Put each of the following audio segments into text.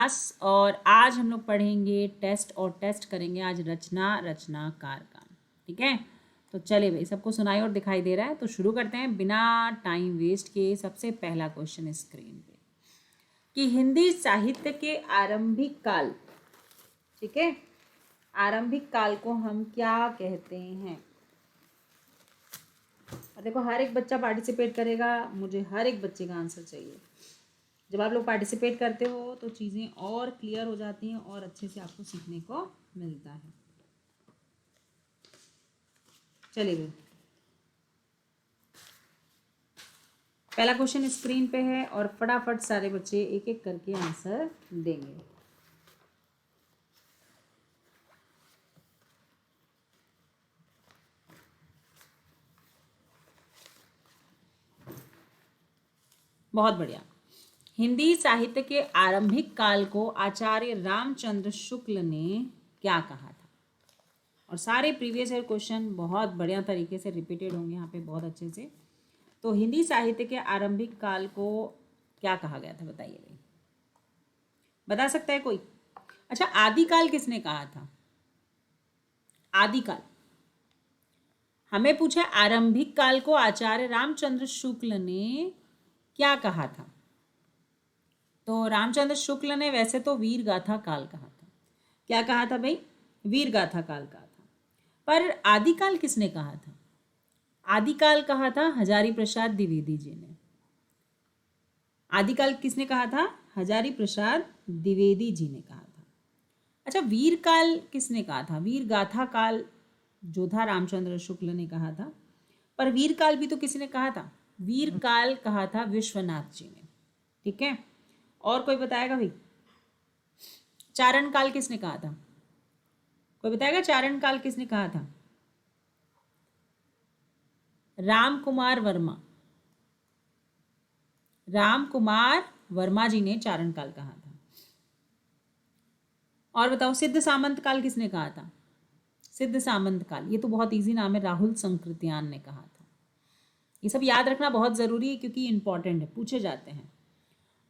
Class और आज हम लोग पढ़ेंगे टेस्ट और टेस्ट करेंगे आज रचनाकार का। ठीक है, तो चलिए भाई, सबको सुनाई और दिखाई दे रहा है तो शुरू करते हैं बिना टाइम वेस्ट किए। सबसे पहला क्वेश्चन स्क्रीन पे कि हिंदी साहित्य के आरंभिक काल, ठीक है, आरंभिक काल को हम क्या कहते हैं। और देखो, हर एक बच्चा पार्टिसिपेट करेगा, मुझे हर एक बच्चे का आंसर चाहिए। जब आप लोग पार्टिसिपेट करते हो तो चीज़ें और क्लियर हो जाती हैं और अच्छे से आपको सीखने को मिलता है। चलिए भाई, पहला क्वेश्चन स्क्रीन पे है और फटाफट सारे बच्चे एक एक करके आंसर देंगे। बहुत बढ़िया। हिंदी साहित्य के आरंभिक काल को आचार्य रामचंद्र शुक्ल ने क्या कहा था। और सारे प्रीवियस ईयर क्वेश्चन बहुत बढ़िया तरीके से रिपीटेड होंगे यहाँ पे बहुत अच्छे से। तो हिंदी साहित्य के आरंभिक काल को क्या कहा गया था, बताइए भाई, बता सकता है कोई? अच्छा, आदिकाल किसने कहा था? आदिकाल हमें पूछा, आरंभिक काल को आचार्य रामचंद्र शुक्ल ने क्या कहा था। तो रामचंद्र शुक्ल ने वैसे तो वीर गाथा काल कहा था। क्या कहा था भाई? वीर गाथा काल कहा था। पर आदिकाल किसने कहा था? आदिकाल कहा था हजारी प्रसाद द्विवेदी जी ने। आदिकाल किसने कहा था? हजारी प्रसाद द्विवेदी जी ने कहा था। अच्छा, वीर काल किसने कहा था? वीर गाथा काल जो था रामचंद्र शुक्ल ने कहा था। पर वीर काल भी तो किसी ने कहा था। वीर काल कहा था विश्वनाथ जी ने। ठीक है, और कोई बताएगा भाई? चारण काल किसने कहा था? कोई बताएगा चारण काल किसने कहा था? राम कुमार वर्मा। राम कुमार वर्मा जी ने चारण काल कहा था। और बताओ, सिद्ध सामंत काल किसने कहा था? सिद्ध सामंत काल, ये तो बहुत इजी नाम है, राहुल संकृत्यान ने कहा था। ये सब याद रखना बहुत ज़रूरी है क्योंकि इंपॉर्टेंट है, पूछे जाते हैं।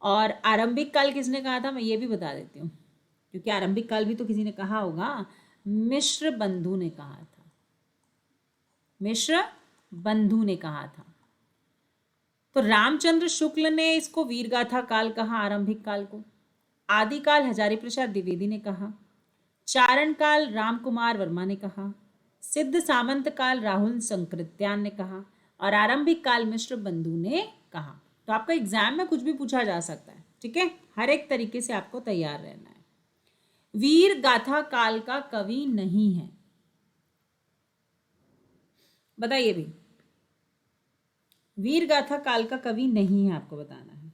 और आरंभिक काल किसने कहा था, मैं ये भी बता देती हूँ क्योंकि आरंभिक काल भी तो किसी ने कहा होगा। मिश्र बंधु ने कहा था। मिश्र बंधु ने कहा था। तो रामचंद्र शुक्ल ने इसको वीरगाथा काल कहा, आरंभिक काल को। आदिकाल हजारी प्रसाद द्विवेदी ने कहा। चारण काल राम कुमार वर्मा ने कहा। सिद्ध सामंत काल राहुल संकृत्यान ने कहा। और आरंभिक काल मिश्र बंधु ने कहा। तो आपका एग्जाम में कुछ भी पूछा जा सकता है, ठीक है, हर एक तरीके से आपको तैयार रहना है। वीर गाथा काल का कवि नहीं है, बताइए भी। वीर गाथा काल का कवि नहीं है, आपको बताना है।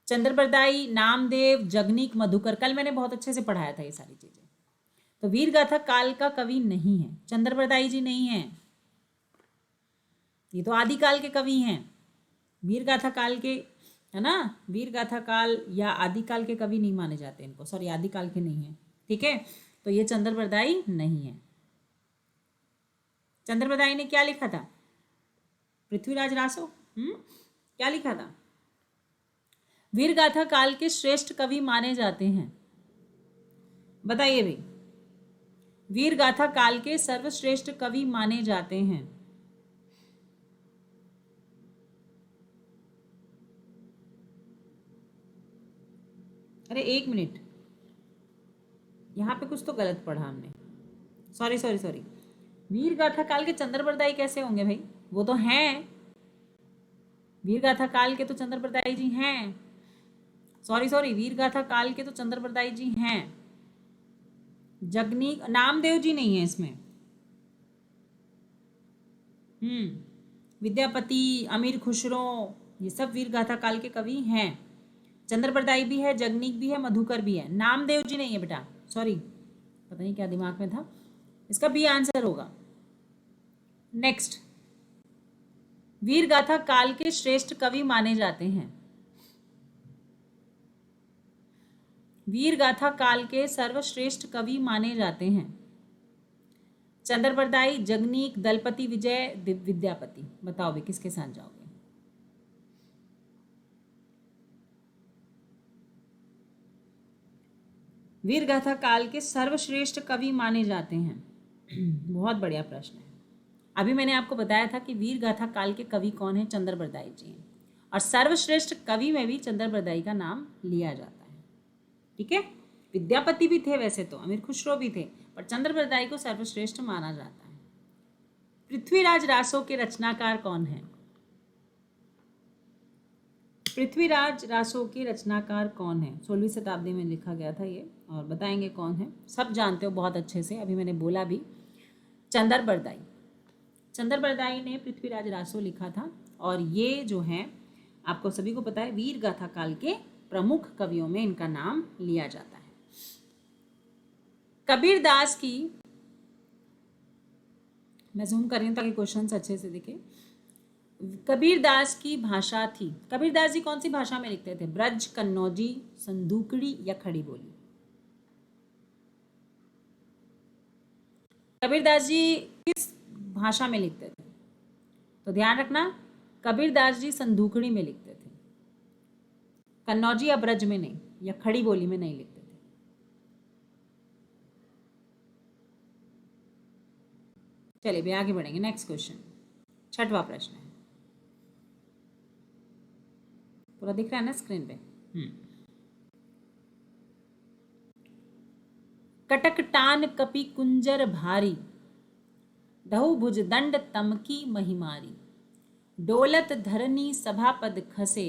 चंद्रप्रदाई, नामदेव, जगनीक, मधुकर, कल मैंने बहुत अच्छे से पढ़ाया था ये सारी चीजें। तो वीर गाथा काल का कवि नहीं है, चंद्रप्रदाई जी नहीं है, ये तो आदिकाल के कवि हैं। वीर गाथा काल के, है ना, वीर गाथा काल या आदिकाल के कवि नहीं माने जाते इनको, सॉरी आदिकाल के नहीं है। ठीक है, तो ये चंद्रप्रदाई नहीं है। चंद्रप्रदाई ने क्या लिखा था? पृथ्वीराज रासो। क्या लिखा था? वीर गाथा काल के श्रेष्ठ कवि माने जाते हैं, बताइए भाई। वीर गाथा काल के सर्वश्रेष्ठ कवि माने जाते हैं। अरे एक मिनट, यहाँ पे कुछ तो गलत पढ़ा हमने, सॉरी सॉरी सॉरी। वीर गाथा काल के चंद्रप्रदाई कैसे होंगे भाई? वो तो हैं, वीर गाथा काल के तो चंद्रप्रदाई जी हैं। सॉरी सॉरी, वीर गाथा काल के तो चंद्रप्रदाई जी हैं। जगनीक, नामदेव जी नहीं है इसमें। विद्यापति, अमीर खुसरो, ये सब वीर गाथा काल के कवि हैं। चंद्रप्रदाई भी है, जगनीक भी है, मधुकर भी है, नामदेव जी नहीं है बेटा, सॉरी, पता नहीं क्या दिमाग में था। इसका बी आंसर होगा। नेक्स्ट, वीर गाथा काल के श्रेष्ठ कवि माने जाते हैं। वीर गाथा काल के सर्वश्रेष्ठ कवि माने जाते हैं चंद्रप्रदाई, जगनीक, दलपति विजय, विद्यापति। बताओ भी किसके साथ जाओगे? वीर गाथा काल के सर्वश्रेष्ठ कवि माने जाते हैं? बहुत बढ़िया प्रश्न है। अभी मैंने आपको बताया था कि वीर गाथा काल के कवि कौन है? चंद्र बरदाई जी हैं, और सर्वश्रेष्ठ कवि में भी चंद्र बरदाई का नाम लिया जाता है। ठीक है, विद्यापति भी थे वैसे तो, अमीर खुसरो भी थे, पर चंद्र बरदाई को सर्वश्रेष्ठ माना जाता है। पृथ्वीराज रासो के रचनाकार कौन है? पृथ्वीराज रासो के रचनाकार कौन है? 16वीं शताब्दी में लिखा गया था ये, और बताएंगे कौन है। सब जानते हो बहुत अच्छे से, अभी मैंने बोला भी, चंद्र बरदाई। चंद्र बरदाई ने पृथ्वीराज रासो लिखा था, और ये जो है आपको सभी को पता है वीर गाथा काल के प्रमुख कवियों में इनका नाम लिया जाता है। कबीरदास की, मैं जूम कर रही हूँ ताकि क्वेश्चंस अच्छे से दिखे। कबीरदास की भाषा थी, कबीरदास जी कौन सी भाषा में लिखते थे? ब्रज, कन्नौजी, संदूकड़ी या खड़ी बोली? कबीरदास जी किस भाषा में लिखते थे? तो ध्यान रखना, कबीरदास जी संदूकड़ी में लिखते थे, कन्नौजी या ब्रज में नहीं, या खड़ी बोली में नहीं लिखते थे। चलिए भी आगे बढ़ेंगे। नेक्स्ट क्वेश्चन, 6वां प्रश्न है। पूरा दिख रहा है ना स्क्रीन पे? कटकटान कपि कुंजर भारी, दहु भुज दंड तमकी महिमारी, डोलत धरनी सभापद खसे,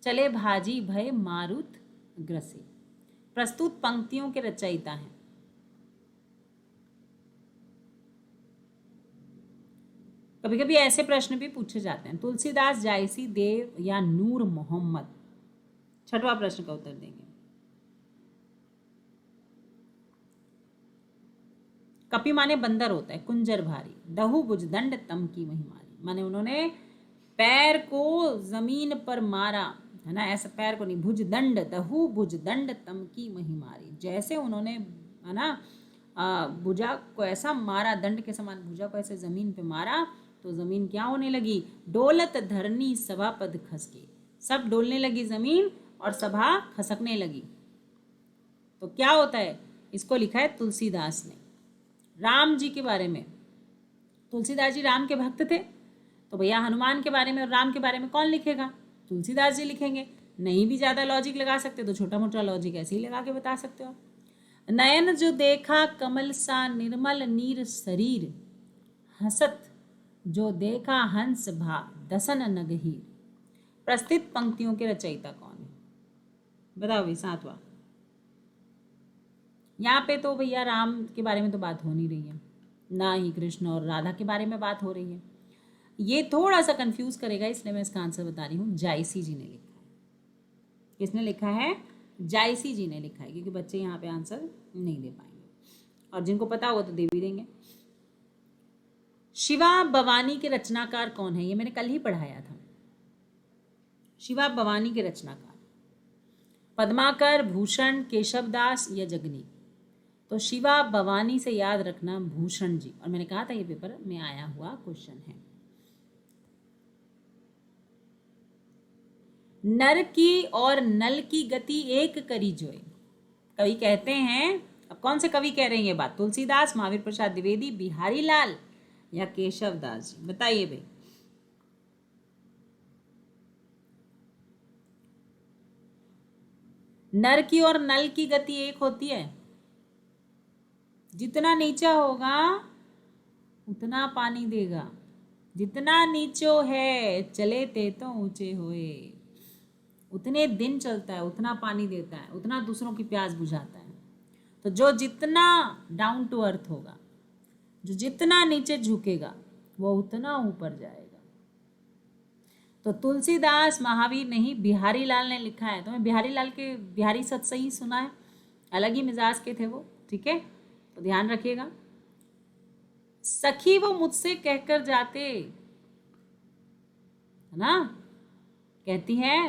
चले भाजी भय मारुत ग्रसे। प्रस्तुत पंक्तियों के रचयिता हैं? कभी कभी ऐसे प्रश्न भी पूछे जाते हैं। तुलसीदास, जायसी, देव या नूर मोहम्मद? 6वां प्रश्न का उत्तर देंगे। कपि माने बंदर होता है, कुंजर भारी, दहु भुज दंड तमकी महिमारी, माने उन्होंने पैर को जमीन पर मारा, है ना, ऐसा पैर को नहीं, भुज दंड, दहु भुज दंड तमकी महिमारी, जैसे उन्होंने, है ना, भुजा को ऐसा मारा, दंड के समान भुजा को ऐसे जमीन पे मारा, तो जमीन क्या होने लगी? डोलत धरनी सभा पद खसके, सब डोलने लगी जमीन और सभा खसकने लगी। तो क्या होता है? इसको लिखा है तुलसीदास ने। राम जी के बारे में, तुलसीदास जी राम के भक्त थे, तो भैया हनुमान के बारे में और राम के बारे में कौन लिखेगा? तुलसीदास जी लिखेंगे। नहीं भी ज़्यादा लॉजिक लगा सकते तो छोटा मोटा लॉजिक ऐसे ही लगा के बता सकते हो। नयन जो देखा कमल सा निर्मल नीर शरीर, हसत जो देखा हंस भा दसन नगहीर। प्रस्तुत पंक्तियों के रचयिता कौन है? बताओ भाई। 7वां, यहाँ पे तो भैया राम के बारे में तो बात हो नहीं रही है, ना ही कृष्ण और राधा के बारे में बात हो रही है। ये थोड़ा सा कंफ्यूज करेगा, इसलिए मैं इसका आंसर बता रही हूँ। जायसी जी ने लिखा है। किसने लिखा है? जायसी जी ने लिखा है, क्योंकि बच्चे यहाँ पे आंसर नहीं दे पाएंगे, और जिनको पता होगा तो दे भी देंगे। शिवा भवानी के रचनाकार कौन है? ये मैंने कल ही पढ़ाया था। शिवा भवानी के रचनाकार पद्माकर, भूषण, केशवदास या जगनी? तो शिवा भवानी से याद रखना भूषण जी, और मैंने कहा था ये पेपर में आया हुआ क्वेश्चन है। नर की और नल की गति एक करी जोए, कवि कहते हैं। अब कौन से कवि कह रहे हैं ये बात? तुलसीदास, महावीर प्रसाद द्विवेदी, बिहारी लाल या केशवदास जी? बताइए भाई। नर की और नल की गति एक होती है, जितना नीचा होगा उतना पानी देगा, जितना नीचो है चले ते तो ऊंचे होए, उतने दिन चलता है, उतना पानी देता है, उतना दूसरों की प्यास बुझाता है। तो जो जितना डाउन टू अर्थ होगा, जो जितना नीचे झुकेगा, वो उतना ऊपर जाएगा। तो तुलसीदास, महावीर नहीं, बिहारी लाल ने लिखा है। तो मैं बिहारी लाल के बिहारी सत्सई सुना है, अलग ही मिजाज के थे वो, ठीक है, तो ध्यान रखिएगा। सखी वो मुझसे कहकर जाते, है ना, कहती है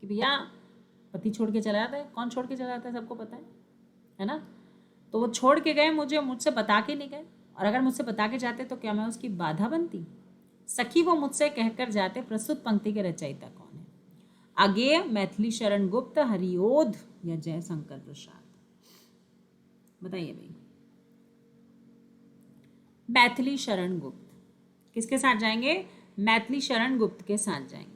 कि भैया पति छोड़ के चला जाता है। कौन छोड़ के चला जाता है? सबको पता है ना। तो वो छोड़ के गए, मुझसे बता के नहीं गए, और अगर मुझसे बता के जाते तो क्या मैं उसकी बाधा बनती? सखी वो मुझसे कहकर जाते। प्रस्तुत पंक्ति के रचयिता कौन है? आगेय, मैथिली शरण गुप्त, हरिओध या जयशंकर प्रसाद? बताइए भाई। मैथिली शरण गुप्त, किसके साथ जाएंगे? मैथिली शरण गुप्त के साथ जाएंगे।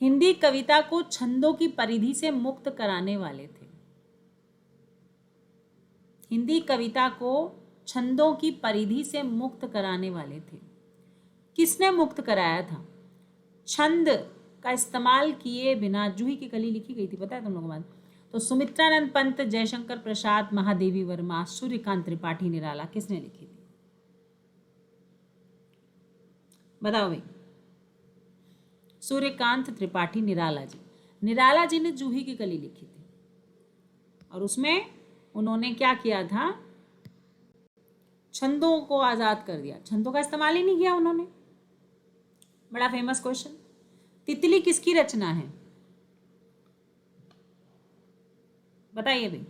हिंदी कविता को छंदों की परिधि से मुक्त कराने वाले थे। हिंदी कविता को छंदों की परिधि से मुक्त कराने वाले थे। किसने मुक्त कराया था? छंद का इस्तेमाल किए बिना जूही की कली लिखी गई थी, पता है तुम लोगों को बात? तो सुमित्रानंद पंत, जयशंकर प्रसाद, महादेवी वर्मा, सूर्यकांत त्रिपाठी निराला, किसने लिखी थी? बताओ भाई। सूर्यकांत त्रिपाठी निराला जी। निराला जी ने जूही की कली लिखी थी और उसमें उन्होंने क्या किया था? छंदों को आजाद कर दिया, छंदों का इस्तेमाल ही नहीं किया उन्होंने। बड़ा फेमस क्वेश्चन। तितली किसकी रचना है? बताइए भाई,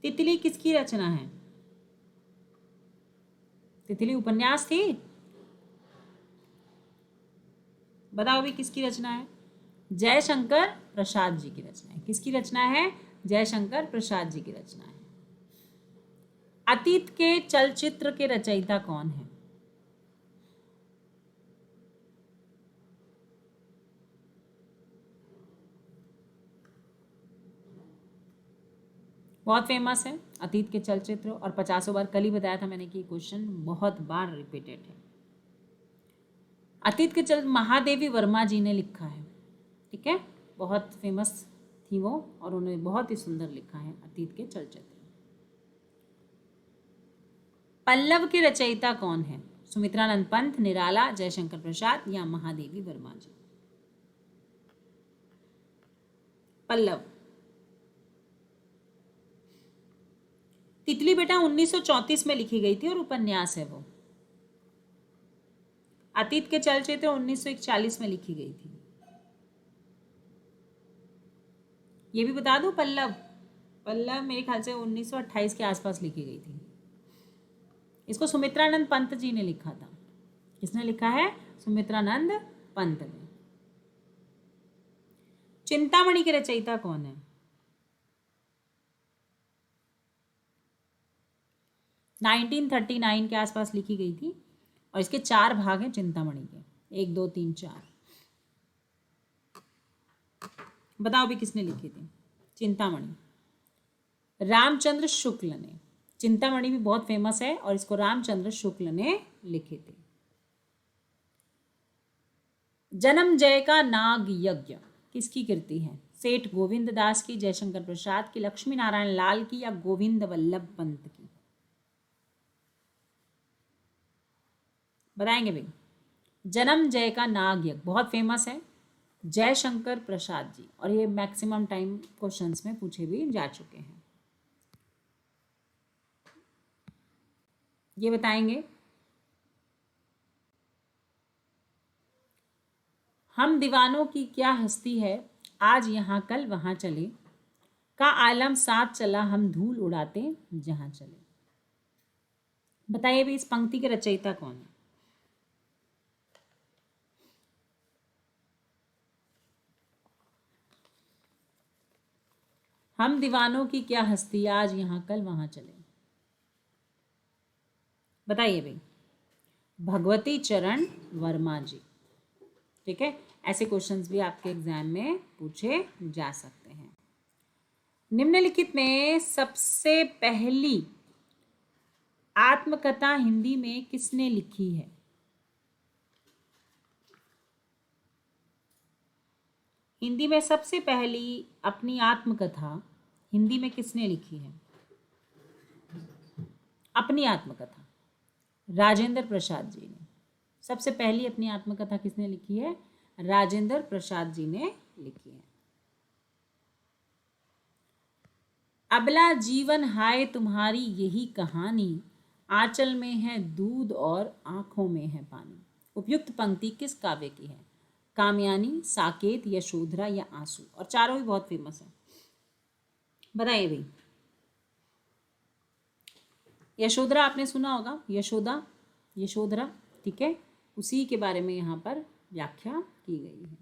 तितली किसकी रचना है? तितली उपन्यास थी। बताओ भी किसकी रचना है? जयशंकर प्रसाद जी की रचना है। किसकी रचना है? जयशंकर प्रसाद जी की रचना है। अतीत के चलचित्र के रचयिता कौन है? बहुत फेमस है अतीत के चलचित्र, और 50 बार कल ही बताया था मैंने कि क्वेश्चन बहुत बार रिपीटेड है। अतीत के चल महादेवी वर्मा जी ने लिखा है, ठीक है, बहुत फेमस थी वो और उन्होंने बहुत ही सुंदर लिखा है अतीत के चलचित्र। पल्लव के रचयिता कौन है? सुमित्रानंद पंत, निराला, जयशंकर प्रसाद या महादेवी वर्मा जी? पल्लव। तितली बेटा 1934 में लिखी गई थी और उपन्यास है वो। अतीत के चलचित्र 1941 में लिखी गई थी। ये भी बता दूं, पल्लव पल्लव मेरे ख्याल से 1928 के आसपास लिखी गई थी। इसको सुमित्रानंद पंत जी ने लिखा था। किसने लिखा है? सुमित्रानंद पंत ने। चिंतामणि के रचयिता कौन है? 1939 के आसपास लिखी गई थी और इसके 4 भाग हैं चिंतामणि के, 1 2 3 4। बताओ भी किसने लिखी थी चिंतामणि? रामचंद्र शुक्ल ने। चिंतामणि भी बहुत फेमस है और इसको रामचंद्र शुक्ल ने लिखी थी। जन्म जय का नाग यज्ञ किसकी कृति है? सेठ गोविंद दास की, जयशंकर प्रसाद की, लक्ष्मी नारायण लाल की या गोविंद वल्लभ पंत की? बताएंगे भाई। जन्म जय का नाग यज्ञ बहुत फेमस है, जयशंकर प्रसाद जी, और ये मैक्सिमम टाइम क्वेश्चंस में पूछे भी जा चुके हैं। ये बताएंगे। हम दीवानों की क्या हस्ती है, आज यहाँ कल वहाँ चले, का आलम साथ चला हम धूल उड़ाते जहाँ चले? बताइए भी इस पंक्ति के रचयिता कौन है? हम दीवानों की क्या हस्ती, आज यहाँ कल वहाँ चले। बताइए भाई। भगवती चरण वर्मा जी, ठीक है। ऐसे क्वेश्चंस भी आपके एग्जाम में पूछे जा सकते हैं। निम्नलिखित में सबसे पहली आत्मकथा हिंदी में किसने लिखी है? हिंदी में सबसे पहली अपनी आत्मकथा हिंदी में किसने लिखी है? अपनी आत्मकथा राजेंद्र प्रसाद जी ने। सबसे पहली अपनी आत्मकथा किसने लिखी है? राजेंद्र प्रसाद जी ने लिखी है। अबला जीवन हाय तुम्हारी यही कहानी, आंचल में है दूध और आंखों में है पानी। उपयुक्त पंक्ति किस काव्य की है? कामयानी, साकेत, यशोधरा या आंसू? और चारों भी बहुत फेमस है। बताइए भाई। यशोधरा आपने सुना होगा, यशोदा, यशोधरा, ठीक है, उसी के बारे में यहाँ पर व्याख्या की गई है।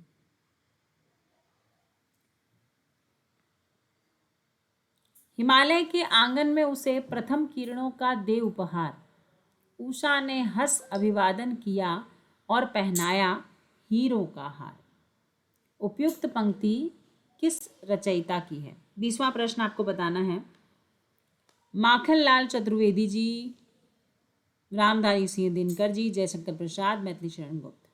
हिमालय के आंगन में उसे प्रथम किरणों का दे उपहार, उषा ने हंस अभिवादन किया और पहनाया हीरों का हार। उपयुक्त पंक्ति किस रचयिता की है? 20वां प्रश्न आपको बताना है। माखनलाल चतुर्वेदी जी, रामधारी सिंह दिनकर जी, जयशंकर प्रसाद, मैथिली शरण गुप्त।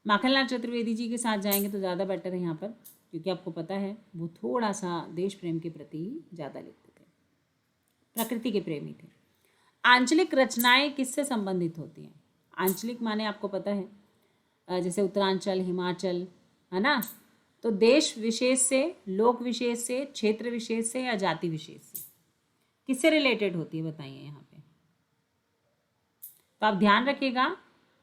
माखनलाल चतुर्वेदी जी के साथ जाएंगे तो ज़्यादा बेटर है यहाँ पर, क्योंकि आपको पता है वो थोड़ा सा देश प्रेम के प्रति ज़्यादा लिखते थे, प्रकृति के प्रेमी थे। आंचलिक रचनाएं किससे संबंधित होती हैं? आंचलिक माने आपको पता है जैसे उत्तरांचल, हिमाचल, है ना। तो देश विशेष से, लोक विशेष से, क्षेत्र विशेष से या जाति विशेष से किससे रिलेटेड होती है बताइए यहाँ पे। तो आप ध्यान रखिएगा,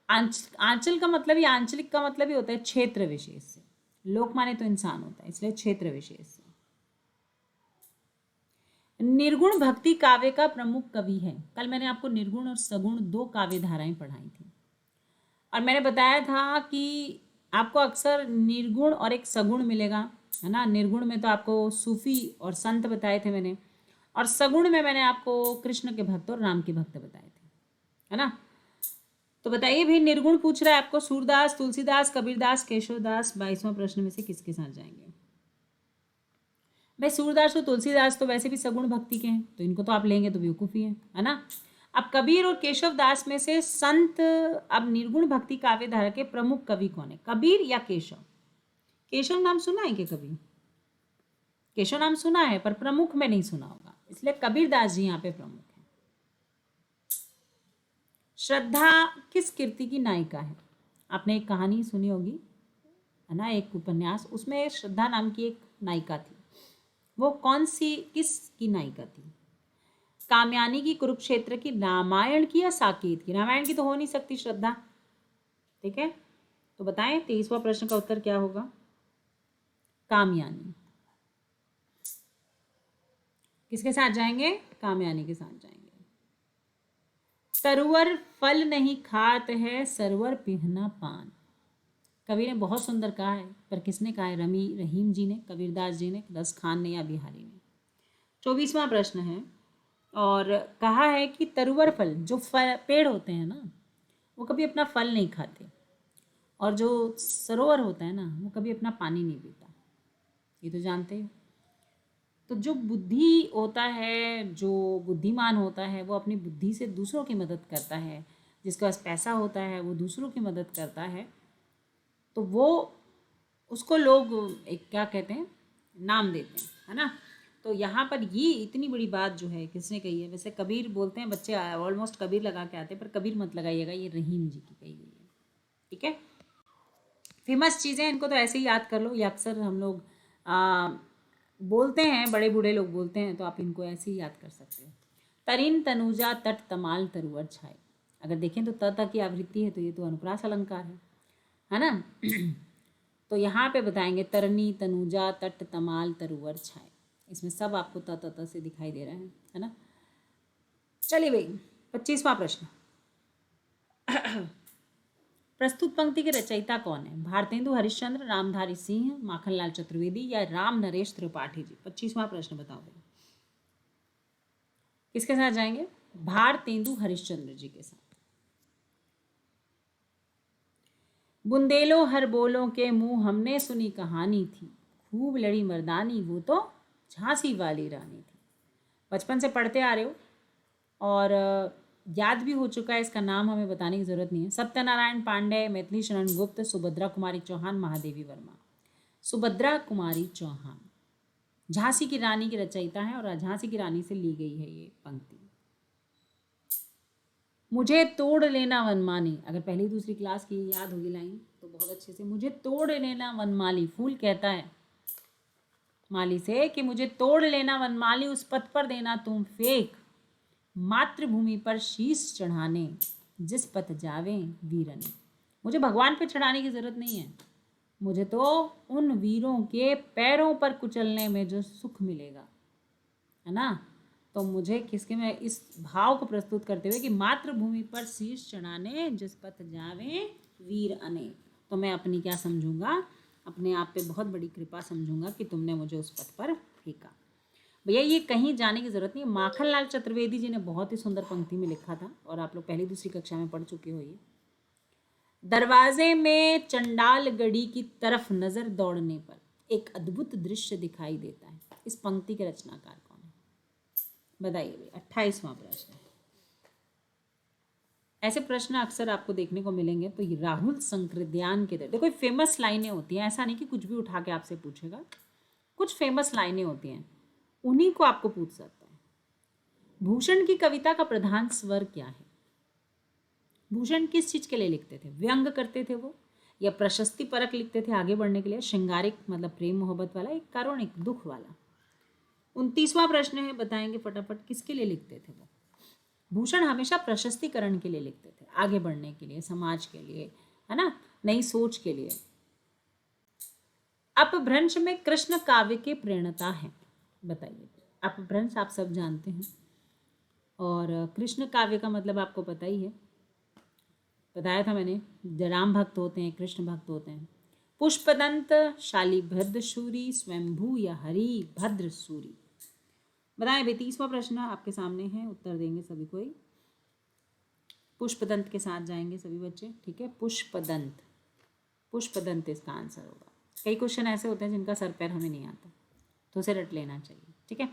आंचल का मतलब ही, आंचलिक का मतलब ही होता है क्षेत्र विशेष से। लोक माने तो इंसान होता है, इसलिए क्षेत्र विशेष से। निर्गुण भक्ति काव्य का प्रमुख कवि है। कल मैंने आपको निर्गुण और सगुण 2 काव्य धाराएं पढ़ाई थी और मैंने बताया था कि आपको अक्सर निर्गुण और एक सगुण मिलेगा, है ना। निर्गुण में तो आपको सूफी और संत बताए थे मैंने, और सगुण में मैंने आपको कृष्ण के भक्त और राम के भक्त बताए थे, है ना। तो बताइए भाई, निर्गुण पूछ रहा है आपको, सूरदास, तुलसीदास, कबीरदास, केशवदास। 22वां प्रश्न में से किसके साथ जाएंगे? भाई सूरदास और तुलसीदास तो वैसे भी सगुण भक्ति के हैं, तो इनको तो आप लेंगे तो बेवकूफ़ी है ना। अब कबीर और केशवदास में से संत, अब निर्गुण भक्ति काव्य धारा के प्रमुख कवि कौन है, कबीर या केशव? केशव नाम सुना है क्या कभी? केशव नाम सुना है पर प्रमुख में नहीं सुना होगा, इसलिए कबीरदास जी यहाँ पे प्रमुख है। श्रद्धा किस कृति की नायिका है? आपने एक कहानी सुनी होगी, है ना, एक उपन्यास, उसमें श्रद्धा नाम की एक नायिका थी। वो कौन सी, किस की नायिका थी? कामयानी की, कुरुक्षेत्र की, रामायण की या साकेत की? रामायण की तो हो नहीं सकती श्रद्धा, ठीक है। तो बताएं 23वां प्रश्न का उत्तर क्या होगा? कामयानी। किसके साथ जाएंगे? कामयानी के साथ जाएंगे। सरवर फल नहीं खात है, सरवर पिहना पान। कवि ने बहुत सुंदर कहा है, पर किसने कहा है? रहीम जी ने, कबीरदास जी ने, रस खान ने या बिहारी ने? 24वां प्रश्न है और कहा है कि तरुवर फल, जो पेड़ होते हैं ना, वो कभी अपना फल नहीं खाते, और जो सरोवर होता है ना, वो कभी अपना पानी नहीं पीता, ये तो जानते हो। तो जो बुद्धि होता है, जो बुद्धिमान होता है, वो अपनी बुद्धि से दूसरों की मदद करता है। जिसके पास पैसा होता है वो दूसरों की मदद करता है, तो वो, उसको लोग एक क्या कहते हैं, नाम देते हैं, है ना। तो यहाँ पर ये इतनी बड़ी बात जो है किसने कही है? वैसे कबीर बोलते हैं बच्चे, ऑलमोस्ट कबीर लगा के आते हैं, पर कबीर मत लगाइएगा, ये रहीम जी की कही गई है, ठीक है। फेमस चीज़ें, इनको तो ऐसे ही याद कर लो, ये अक्सर हम लोग बोलते हैं, बड़े बूढ़े लोग बोलते हैं, तो आप इनको ऐसे ही याद कर सकते हो। तरीन तनुजा तट तमाल तरुवर छाए। अगर देखें तो त की आवृत्ति है, तो ये तो अनुप्रास अलंकार है ना। तो यहाँ पे बताएंगे तरनी तनुजा तट तमाल तरुवर छाए, इसमें सब आपको त से दिखाई दे रहा है ना। चलिए भाई 25वां प्रश्न। प्रस्तुत पंक्ति के रचयिता कौन है? भारतेंदु हरिश्चंद्र, रामधारी सिंह, माखनलाल चतुर्वेदी या राम नरेश त्रिपाठी जी? 25वां प्रश्न बताओ भाई, किसके साथ जाएंगे? भारतेंदु हरिश्चंद्र जी के साथ। बुंदेलो हर बोलों के मुंह, हमने सुनी कहानी थी, खूब लड़ी मर्दानी, वो तो झांसी वाली रानी थी। बचपन से पढ़ते आ रहे हो और याद भी हो चुका है, इसका नाम हमें बताने की ज़रूरत नहीं है। सत्यनारायण पांडे, मैथिली शरण गुप्त, सुभद्रा कुमारी चौहान, महादेवी वर्मा। सुभद्रा कुमारी चौहान झांसी की रानी की रचयिता है और झांसी की रानी से ली गई है ये पंक्ति। मुझे तोड़ लेना वनमाली, अगर पहली दूसरी क्लास की याद होगी लाइन तो बहुत अच्छे से। मुझे तोड़ लेना वनमाली, फूल कहता है माली से कि मुझे तोड़ लेना वनमाली, उस पथ पर देना तुम फेंक, मातृभूमि पर शीश चढ़ाने, जिस पथ जावे वीरने। मुझे भगवान पे चढ़ाने की ज़रूरत नहीं है, मुझे तो उन वीरों के पैरों पर कुचलने में जो सुख मिलेगा, है ना। तो मुझे किसके में इस भाव को प्रस्तुत करते हुए कि मातृभूमि पर शीश चढ़ाने, जिस पथ जावे वीर अने, तो मैं अपनी क्या समझूंगा? अपने आप पे बहुत बड़ी कृपा समझूंगा कि तुमने मुझे उस पथ पर फेंका। भैया ये कहीं जाने की जरूरत नहीं है, माखनलाल चतुर्वेदी जी ने बहुत ही सुंदर पंक्ति में लिखा था और आप लोग पहली दूसरी कक्षा में पढ़ चुके हो ये। दरवाजे में चंडाल गढ़ी की तरफ नजर दौड़ने पर एक अद्भुत दृश्य दिखाई देता है। इस पंक्ति के रचनाकार कौन है बताइए भाई। 28वां प्रश्न। ऐसे प्रश्न अक्सर आपको देखने को मिलेंगे। तो राहुल संकृत्यान के देखो कोई फेमस लाइनें होती हैं, ऐसा नहीं कि कुछ भी उठा के आपसे पूछेगा, कुछ फेमस लाइनें होती हैं, उन्हीं को आपको पूछ सकता है। भूषण की कविता का प्रधान स्वर क्या है? भूषण किस चीज के लिए लिखते थे? व्यंग करते थे वो, या प्रशस्ति परक लिखते थे आगे बढ़ने के लिए, श्रृंगारिक मतलब प्रेम मोहब्बत वाला, एक कारुणिक दुख वाला? 29वां प्रश्न है, बताएंगे फटाफट, किसके लिए लिखते थे वो? भूषण हमेशा प्रशस्तिकरण के लिए लिखते थे, आगे बढ़ने के लिए, समाज के लिए, है ना, नई सोच के लिए। अपभ्रंश में कृष्ण काव्य के प्रणेता हैं, बताइए। अपभ्रंश आप सब जानते हैं, और कृष्ण काव्य का मतलब आपको पता ही है, बताया था मैंने। राम भक्त होते हैं, कृष्ण भक्त होते हैं। पुष्पदंत, शालीभद्र सूरी, स्वयंभू या हरि भद्र सूरी? बताएं भाई। 30वां प्रश्न आपके सामने है, उत्तर देंगे सभी कोई। पुष्पदंत के साथ जाएंगे सभी बच्चे, ठीक है। पुष्पदंत, पुष्पदंत इसका आंसर होगा। कई क्वेश्चन ऐसे होते हैं जिनका सर पैर हमें नहीं आता, तो उसे रट लेना चाहिए, ठीक है।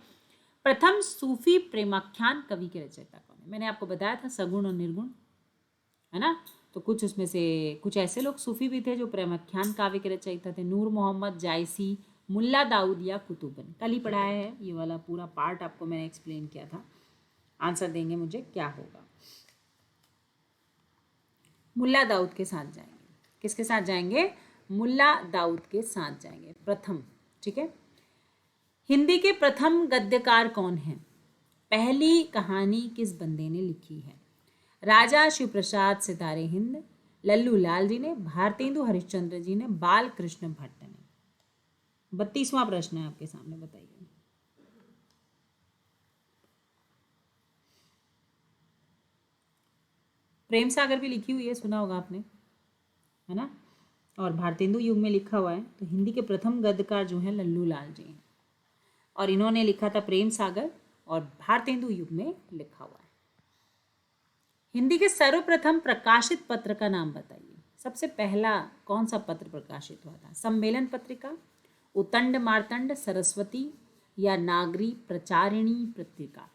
प्रथम सूफी प्रेमाख्यान कवि के रचयिता कौन है? मैंने आपको बताया था सगुण और निर्गुण, है ना। तो कुछ उसमें से कुछ ऐसे लोग सूफी भी थे जो प्रेमाख्यान काव्य के रचयिता थे। नूर मोहम्मद जायसी, मुल्ला दाऊद या कुतुबन? कल ही पढ़ाया है ये वाला पूरा पार्ट, आपको मैंने एक्सप्लेन किया था। आंसर देंगे मुझे क्या होगा। मुल्ला दाऊद के साथ जाएंगे। किसके साथ जाएंगे? मुल्ला दाऊद के साथ जाएंगे, प्रथम, ठीक है। हिंदी के प्रथम गद्यकार कौन है? पहली कहानी किस बंदे ने लिखी है? राजा शिव प्रसाद सितारे हिंद, लल्लू लाल जी ने, भारतेंदु हरिश्चंद्र जी ने, बाल कृष्ण भट्ट ने? 32वां प्रश्न है आपके सामने, बताइए। प्रेम सागर भी लिखी हुई है, सुना होगा आपने, है ना। और भारतेंदु युग में लिखा हुआ है। तो हिंदी के प्रथम गद्यकार जो है लल्लू लाल जी हैं, और इन्होंने लिखा था प्रेम सागर, और भारतेंदु युग में लिखा हुआ है। हिंदी के सर्वप्रथम प्रकाशित पत्र का नाम बताइए। सबसे पहला कौन सा पत्र प्रकाशित हुआ था? सम्मेलन पत्रिका, उतंड मार्तंड, सरस्वती या नागरी प्रचारिणी पत्रिका?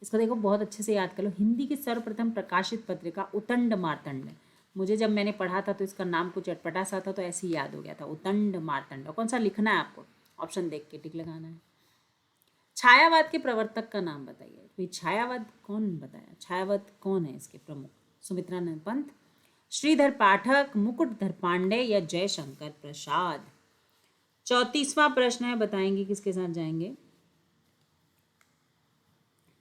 इसको देखो बहुत अच्छे से याद कर लो। हिंदी की सर्वप्रथम प्रकाशित पत्रिका उतंड मार्तंड। मुझे जब मैंने पढ़ा था तो इसका नाम कुछ अटपटा सा था, तो ऐसे ही याद हो गया था, उतंड मार्तंड। और कौन सा लिखना है आपको? ऑप्शन देख के टिक लगाना है। छायावाद के प्रवर्तक का नाम बताइए। भाई छायावाद कौन बताया? छायावाद कौन है इसके प्रमुख? सुमित्रानंद पंत, श्रीधर पाठक, मुकुटधर पांडे या जयशंकर प्रसाद? 34वां प्रश्न है, बताएंगे किसके साथ जाएंगे।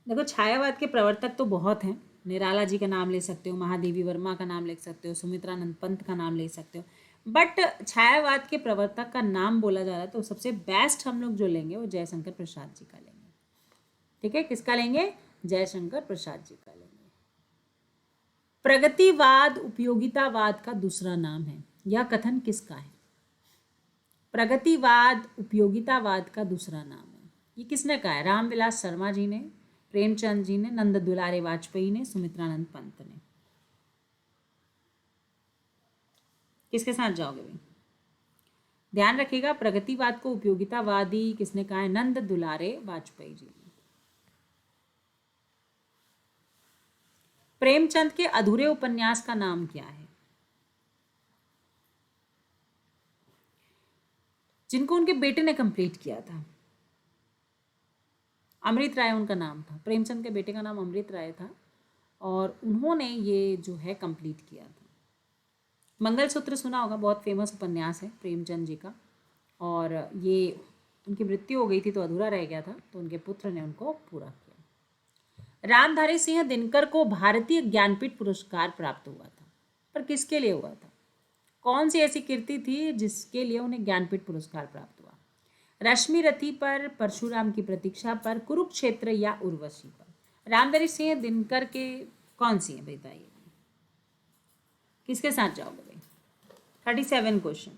देखो छायावाद के प्रवर्तक तो बहुत हैं। निराला जी का नाम ले सकते हो, महादेवी वर्मा का नाम ले सकते हो, सुमित्रानंद पंत का नाम ले सकते हो, बट छायावाद के प्रवर्तक का नाम बोला जा रहा है तो सबसे बेस्ट हम लोग जो लेंगे वो जयशंकर प्रसाद जी का लेंगे, ठीक है। किसका लेंगे? जयशंकर प्रसाद जी का लेंगे। प्रगतिवाद उपयोगितावाद का दूसरा नाम है, यह कथन किसका है? प्रगतिवाद उपयोगितावाद का दूसरा नाम है, ये किसने कहा है? रामविलास शर्मा जी ने, प्रेमचंद जी ने, नंद दुलारे वाजपेयी ने, सुमित्रानंद पंत ने? किसके साथ जाओगे भाई? ध्यान रखिएगा, प्रगतिवाद को उपयोगितावादी किसने कहा है? नंद दुलारे वाजपेयी जी ने। प्रेमचंद के अधूरे उपन्यास का नाम क्या है, जिनको उनके बेटे ने कंप्लीट किया था? अमृत राय उनका नाम था। प्रेमचंद के बेटे का नाम अमृत राय था, और उन्होंने ये जो है कंप्लीट किया था। मंगलसूत्र सुना होगा, बहुत फेमस उपन्यास है प्रेमचंद जी का, और ये उनकी मृत्यु हो गई थी तो अधूरा रह गया था, तो उनके पुत्र ने उनको पूरा किया। रामधारी सिंह दिनकर को भारतीय ज्ञानपीठ पुरस्कार प्राप्त हुआ था, पर किसके लिए हुआ था? कौन सी ऐसी कीर्ति थी जिसके लिए उन्हें ज्ञानपीठ पुरस्कार प्राप्त हुआ? रश्मि रथी पर, परशुराम की प्रतीक्षा पर, कुरुक्षेत्र या उर्वशी पर? रामधारी सिंह दिनकर के कौन सी है बताइए। किसके साथ जाओगे भाई? 37 क्वेश्चन।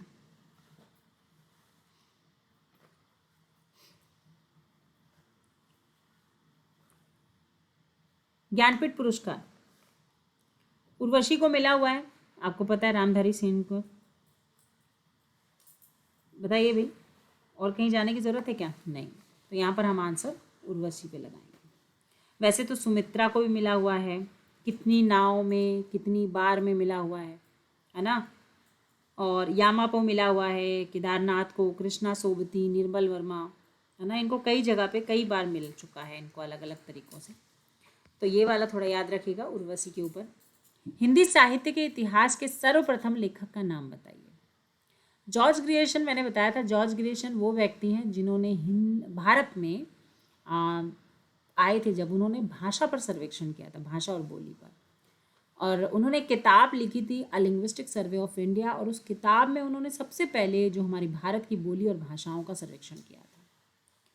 ज्ञानपीठ पुरस्कार उर्वशी को मिला हुआ है, आपको पता है, रामधारी सिंह को। बताइए भाई, और कहीं जाने की ज़रूरत है क्या? नहीं। तो यहाँ पर हम आंसर उर्वशी पे लगाएंगे। वैसे तो सुमित्रा को भी मिला हुआ है, कितनी नाव में कितनी बार में मिला हुआ है ना। और यामा को मिला हुआ है, केदारनाथ को, कृष्णा सोबती, निर्मल वर्मा, है ना, इनको कई जगह पे कई बार मिल चुका है इनको अलग अलग तरीक़ों से। तो ये वाला थोड़ा याद रखिएगा उर्वशी के ऊपर। हिंदी साहित्य के इतिहास के सर्वप्रथम लेखक का नाम बताइए। जॉर्ज ग्रियर्सन, मैंने बताया था, जॉर्ज ग्रियर्सन वो व्यक्ति हैं जिन्होंने भारत में आए थे जब उन्होंने भाषा पर सर्वेक्षण किया था, भाषा और बोली पर। और उन्होंने किताब लिखी थी अ लिंग्विस्टिक सर्वे ऑफ इंडिया, और उस किताब में उन्होंने सबसे पहले जो हमारी भारत की बोली और भाषाओं का सर्वेक्षण किया था,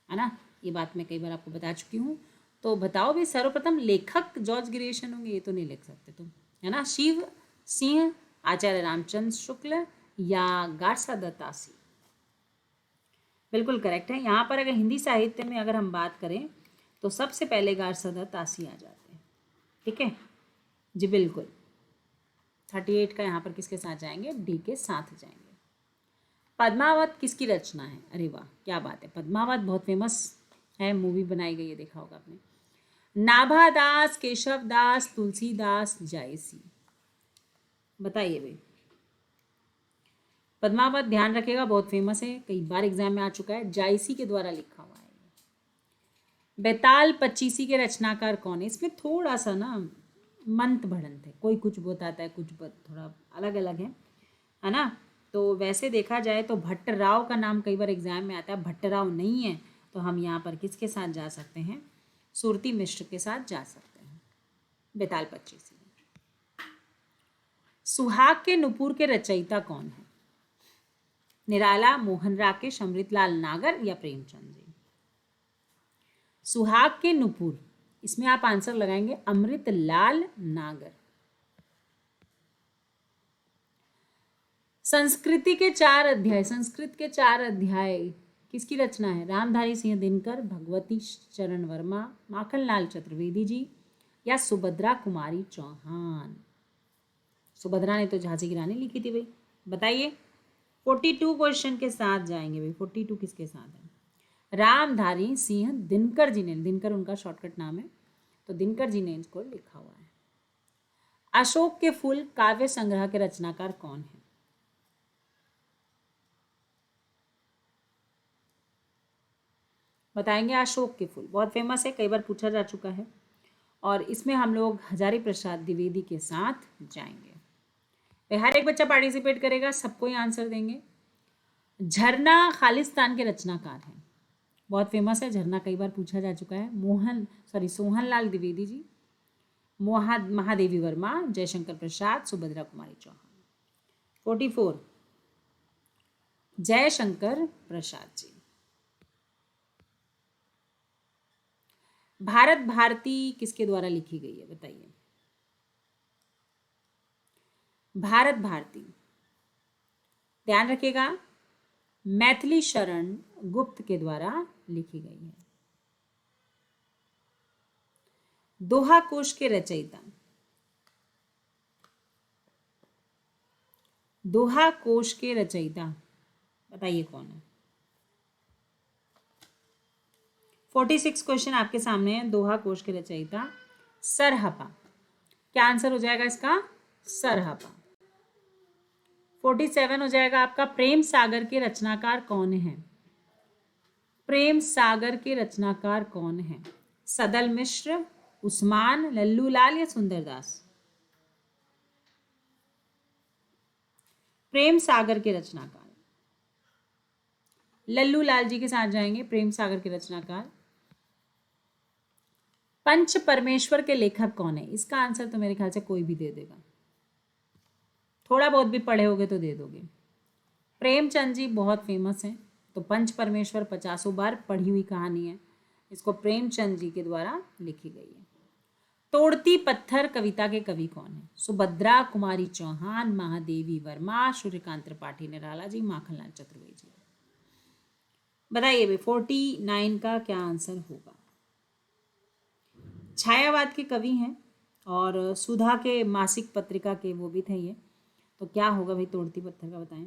है ना। ये बात मैं कई बार आपको बता चुकी हूँ। तो बताओ भाई, सर्वप्रथम लेखक जॉर्ज ग्रियर्सन होंगे? ये तो नहीं लिख सकते तुम, है ना। शिव सिंह, आचार्य रामचंद्र शुक्ल या गार्सा दत्तासी? बिल्कुल करेक्ट है। यहाँ पर अगर हिंदी साहित्य में अगर हम बात करें तो सबसे पहले गार्सा दत्तासी आ जाते हैं। ठीक है जी, बिल्कुल। 38 का यहाँ पर किसके साथ जाएंगे? डी के साथ जाएंगे। पद्मावत किसकी रचना है? अरे वाह, क्या बात है, पद्मावत बहुत फेमस है, मूवी बनाई गई है, देखा होगा आपने। नाभा दास, केशव दास, तुलसीदास, जायसी? बताइए भाई। पद्मावत ध्यान रखेगा, बहुत फेमस है, कई बार एग्जाम में आ चुका है, जायसी के द्वारा लिखा हुआ है। बेताल पच्चीसी के रचनाकार कौन है? इसमें थोड़ा सा ना मंत बढ़ंत है, कोई कुछ बताता है, कुछ थोड़ा अलग अलग है ना। तो वैसे देखा जाए तो भट्टराव का नाम कई बार एग्जाम में आता है, भट्टराव नहीं है, तो हम यहाँ पर किसके साथ जा सकते हैं? सुरती मिश्र के साथ जा सकते हैं। बेताल पच्चीसी। सुहाग के नुपुर के रचयिता कौन है? निराला, मोहन राकेश, अमृतलाल नागर या प्रेमचंद जी? सुहाग के नुपुर, इसमें आप आंसर लगाएंगे अमृतलाल नागर। संस्कृत के 4 अध्याय किसकी रचना है? रामधारी सिंह दिनकर, भगवती चरण वर्मा, माखनलाल चतुर्वेदी जी या सुभद्रा कुमारी चौहान? सुभद्रा ने तो झांसी की रानी लिखी थी भाई। बताइए। 42 क्वेश्चन के साथ जाएंगे भाई। 42 किसके साथ है? रामधारी सिंह दिनकर जी ने, दिनकर उनका शॉर्टकट नाम है, तो दिनकर जी ने इसको लिखा हुआ है। अशोक के फूल काव्य संग्रह के रचनाकार कौन है? बताएंगे। अशोक के फूल बहुत फेमस है, कई बार पूछा जा चुका है, और इसमें हम लोग हजारी प्रसाद द्विवेदी के साथ जाएंगे। हर एक बच्चा पार्टिसिपेट करेगा, सबको ही आंसर देंगे। झरना खालिस्तान के रचनाकार हैं, बहुत फेमस है झरना, कई बार पूछा जा चुका है। सोहनलाल द्विवेदी जी, महादेवी वर्मा, जयशंकर प्रसाद, सुभद्रा कुमारी चौहान। 44 जयशंकर प्रसाद जी। भारत भारती किसके द्वारा लिखी गई है? बताइए। भारत भारती, ध्यान रखिएगा, मैथिली शरण गुप्त के द्वारा लिखी गई है। दोहा कोश के रचयिता, दोहा कोश के रचयिता बताइए कौन है? 46 क्वेश्चन आपके सामने है। दोहा कोश के रचयिता सरहपा, क्या आंसर हो जाएगा इसका? सरहपा। 47 हो जाएगा आपका। प्रेम सागर के रचनाकार कौन है? प्रेम सागर के रचनाकार कौन है? सदल मिश्र, उस्मान, लल्लू लाल या सुंदरदास? प्रेम सागर के रचनाकार लल्लू लाल जी के साथ जाएंगे। प्रेम सागर के रचनाकार। पंच परमेश्वर के लेखक कौन है? इसका आंसर तो मेरे ख्याल से कोई भी दे देगा, थोड़ा बहुत भी पढ़े होगे तो दे दोगे। प्रेमचंद जी बहुत फेमस हैं, तो पंच परमेश्वर 50 बार पढ़ी हुई कहानी है, इसको प्रेमचंद जी के द्वारा लिखी गई है। तोड़ती पत्थर कविता के कवि कौन है? सुभद्रा कुमारी चौहान, महादेवी वर्मा, सूर्यकांत त्रिपाठी, निराला जी, माखनलाल चतुर्वेदी जी? बताइए भाई 49 का क्या आंसर होगा? छायावाद के कवि हैं और सुधा के मासिक पत्रिका के वो भी थे ये। तो क्या होगा भाई तोड़ती पत्थर का, बताएं।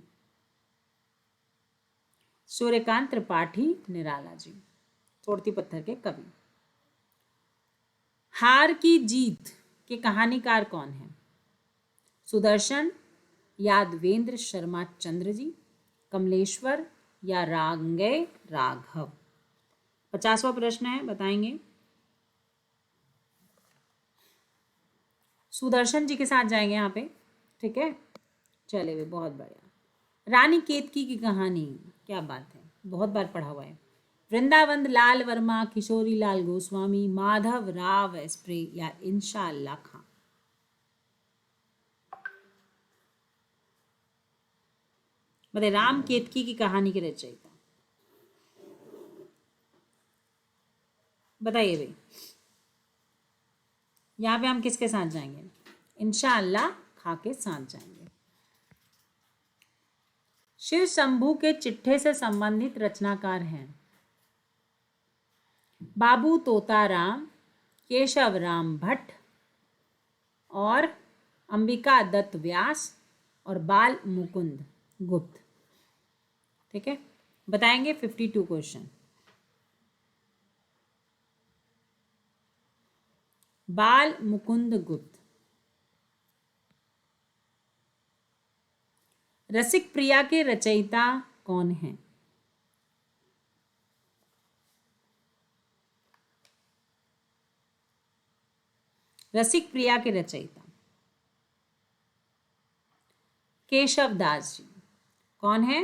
सूर्यकांत त्रिपाठी निराला जी, तोड़ती पत्थर के कवि। हार की जीत के कहानीकार कौन है? सुदर्शन, यादवेंद्र शर्मा चंद्र जी, कमलेश्वर या रांगे राघव। 50वां प्रश्न है, बताएंगे। सुदर्शन जी के साथ जाएंगे यहाँ पे, ठीक है। चले वे, बहुत बढ़िया। रानी केतकी की कहानी, क्या बात है, बहुत बार पढ़ा हुआ है। वृंदावन लाल वर्मा, किशोरी लाल गोस्वामी, माधव राव एस्प्रे या इंशाअल्लाह खां। बताइए, राम केतकी की कहानी के रचयिता बताइए भाई। यहाँ पे हम किसके साथ जाएंगे? इंशाअल्लाह खां के साथ जाएंगे। शिव शंभू के चिट्ठे से संबंधित रचनाकार हैं बाबू तोताराम, केशव राम भट्ट और अंबिका दत्त व्यास और बाल मुकुंद गुप्त। ठीक है, बताएंगे। 52 क्वेश्चन। बाल मुकुंद गुप्त। रसिक प्रिया के रचयिता कौन हैं? रसिक प्रिया के रचयिता केशव दास जी। कौन है?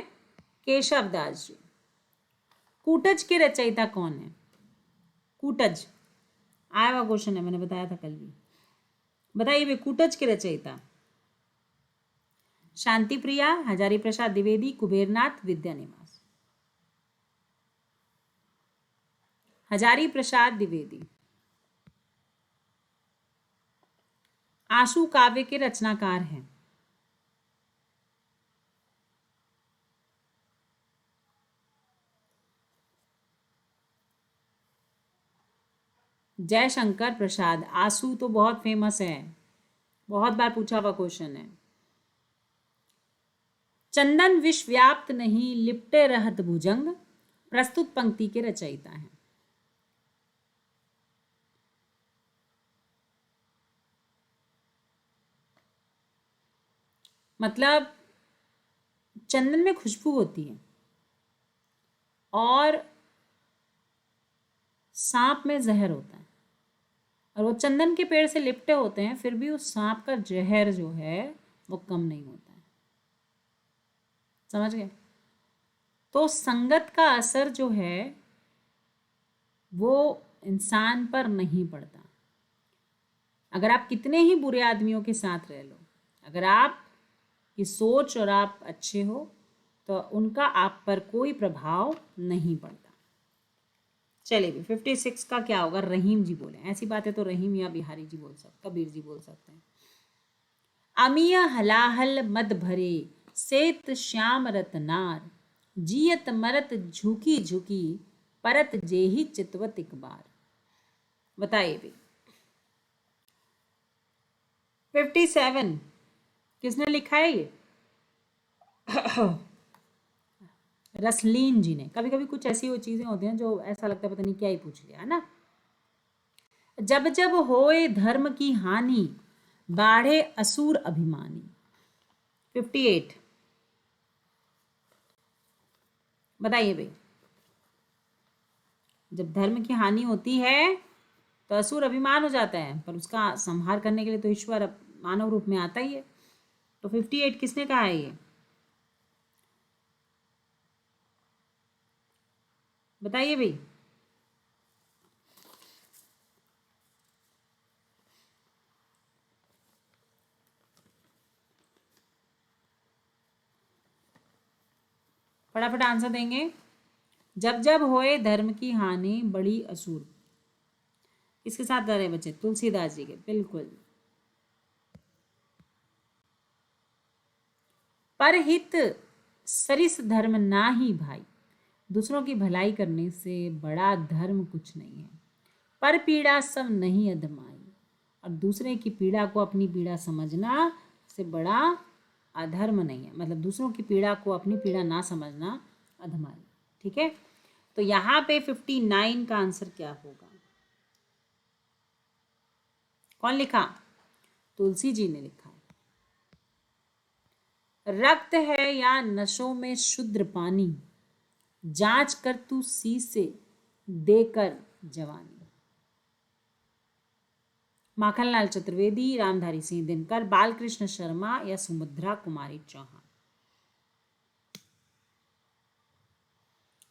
केशव दास जी। कूटज के रचयिता कौन है? कूटज आया हुआ क्वेश्चन है, मैंने बताया था कल भी। बताइए वे कूटज के रचयिता। शांति प्रिया, हजारी प्रसाद द्विवेदी, कुबेरनाथ, विद्यानिवास। हजारी प्रसाद द्विवेदी। आंसू काव्य के रचनाकार हैं जयशंकर प्रसाद। आंसू तो बहुत फेमस है, बहुत बार पूछा हुआ क्वेश्चन है। चंदन विष व्याप्त नहीं, लिपटे रहत भुजंग, प्रस्तुत पंक्ति के रचयिता हैं। मतलब चंदन में खुशबू होती है और सांप में जहर होता है, और वो चंदन के पेड़ से लिपटे होते हैं, फिर भी उस सांप का जहर जो है वो कम नहीं होता है। समझ गए? तो संगत का असर जो है वो इंसान पर नहीं पड़ता। अगर आप कितने ही बुरे आदमियों के साथ रह लो, अगर आप की सोच और आप अच्छे हो तो उनका आप पर कोई प्रभाव नहीं पड़ता। चलिए भी 56 का क्या होगा? रहीम जी बोले। ऐसी बातें तो रहीम या बिहारी जी बोल सकते, कबीर जी बोल सकते हैं। अमिय हलाहल मद भरे, सेत श्याम रतनार, जियत मरत झुकी झुकी, परत जेही चितवत एक बार। बताइए भी। 57 किसने लिखा है ये? रसलीन जी ने। कभी कभी कुछ ऐसी वो चीजें होती हैं जो ऐसा लगता है पता नहीं क्या ही पूछ लिया, है ना। जब जब होए धर्म की हानि, बाढ़े असुर अभिमानी। 58 बताइए भाई। जब धर्म की हानि होती है तो असुर अभिमान हो जाता है, पर उसका संहार करने के लिए तो ईश्वर मानव रूप में आता ही है। तो 58 किसने कहा है ये? बताइए भाई। फटाफट आंसर देंगे। जब जब होए धर्म की हानि, बड़ी असुर। किसके साथ आ रहे बच्चे? तुलसीदास जी के, बिल्कुल। परहित सरिस धर्म नाही भाई, दूसरों की भलाई करने से बड़ा धर्म कुछ नहीं है। पर पीड़ा सब नहीं अधमाई, और दूसरे की पीड़ा को अपनी पीड़ा समझना से बड़ा अधर्म नहीं है, मतलब दूसरों की पीड़ा को अपनी पीड़ा ना समझना अधमाई। ठीक है, तो यहाँ पे 59 का आंसर क्या होगा? कौन लिखा? तुलसी जी ने लिखा है। रक्त है या नशों में शुद्र पानी, जांच कर तू शीसे देकर जवानी। माखनलाल चतुर्वेदी, रामधारी सिंह दिनकर, बालकृष्ण शर्मा या सुभद्रा कुमारी चौहान?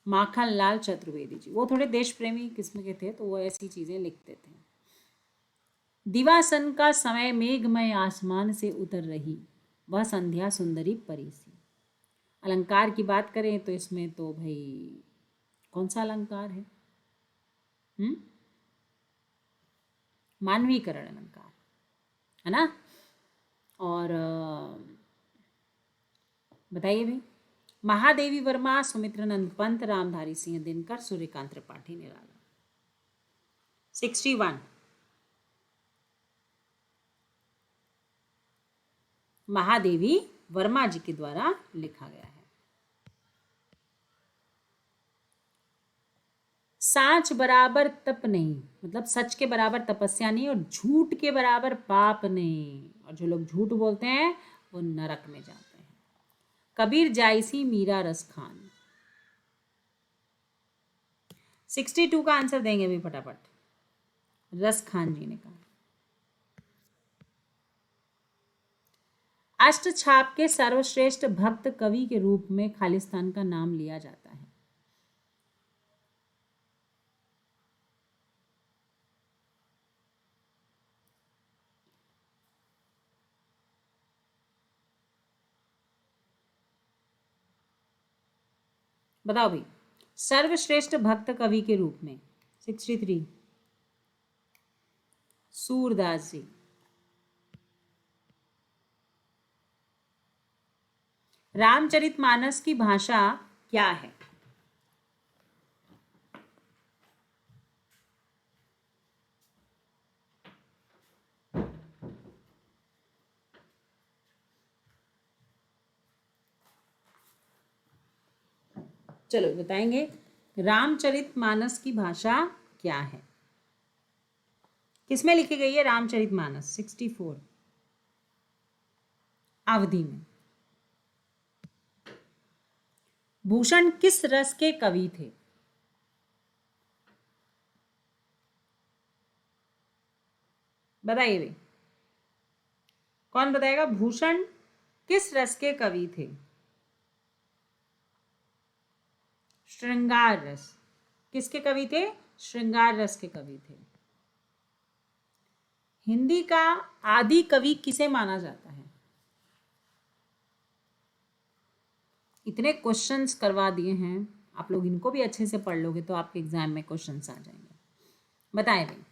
माखनलाल चतुर्वेदी जी, वो थोड़े देश प्रेमी किस्म के थे तो वो ऐसी चीजें लिखते थे। दिवासन का समय मेघमय आसमान से उतर रही, वह संध्या सुंदरी परी सी। अलंकार की बात करें तो इसमें तो भाई कौन सा अलंकार है? मानवीकरण अलंकार है ना। और बताइए भाई, महादेवी वर्मा, सुमित्रानंद पंत, रामधारी सिंह दिनकर, सूर्यकांत त्रिपाठी निराला। 61 महादेवी वर्मा जी के द्वारा लिखा गया है। साच बराबर तप नहीं, मतलब सच के बराबर तपस्या नहीं, और झूठ के बराबर पाप नहीं, और जो लोग झूठ बोलते हैं वो नरक में जाते हैं। कबीर जायसी, मीरा रस खान। 62 का आंसर देंगे भी फटाफट। रस खान जी ने कहा। अष्टछाप के सर्वश्रेष्ठ भक्त कवि के रूप में खालिस्तान का नाम लिया जाता है। बताओ भाई, सर्वश्रेष्ठ भक्त कवि के रूप में। 63 सूरदास जी। रामचरितमानस की भाषा क्या है? चलो बताएंगे, रामचरितमानस की भाषा क्या है? किसमें लिखी गई है रामचरितमानस? 64 अवधि में। भूषण किस रस के कवि थे? बताइए भाई, कौन बताएगा? भूषण किस रस के कवि थे? श्रृंगार रस। किसके कवि थे? श्रृंगार रस के कवि थे। हिंदी का आदि कवि किसे माना जाता है? इतने क्वेश्चंस करवा दिए हैं, आप लोग इनको भी अच्छे से पढ़ लोगे तो आपके एग्जाम में क्वेश्चंस आ जाएंगे। बताएं भाई,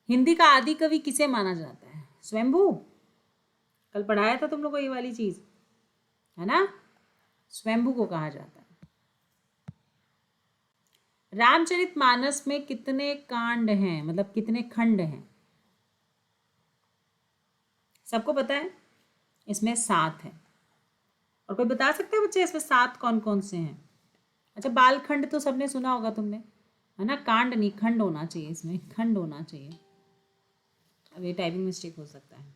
हिंदी का आदि कवि किसे माना जाता है? स्वयंभू। कल पढ़ाया था तुम लोग को ये वाली चीज, है ना। स्वयंभू को कहा जाता है। रामचरितमानस में कितने कांड हैं, मतलब कितने खंड हैं? सबको पता है? इसमें 7 है। और कोई बता सकते हैं बच्चे इसमें 7 कौन कौन से हैं? अच्छा, बालखंड तो सबने सुना होगा तुमने, है ना। कांड नहीं, खंड होना चाहिए, इसमें खंड होना चाहिए। अब ये टाइपिंग मिस्टेक हो सकता है।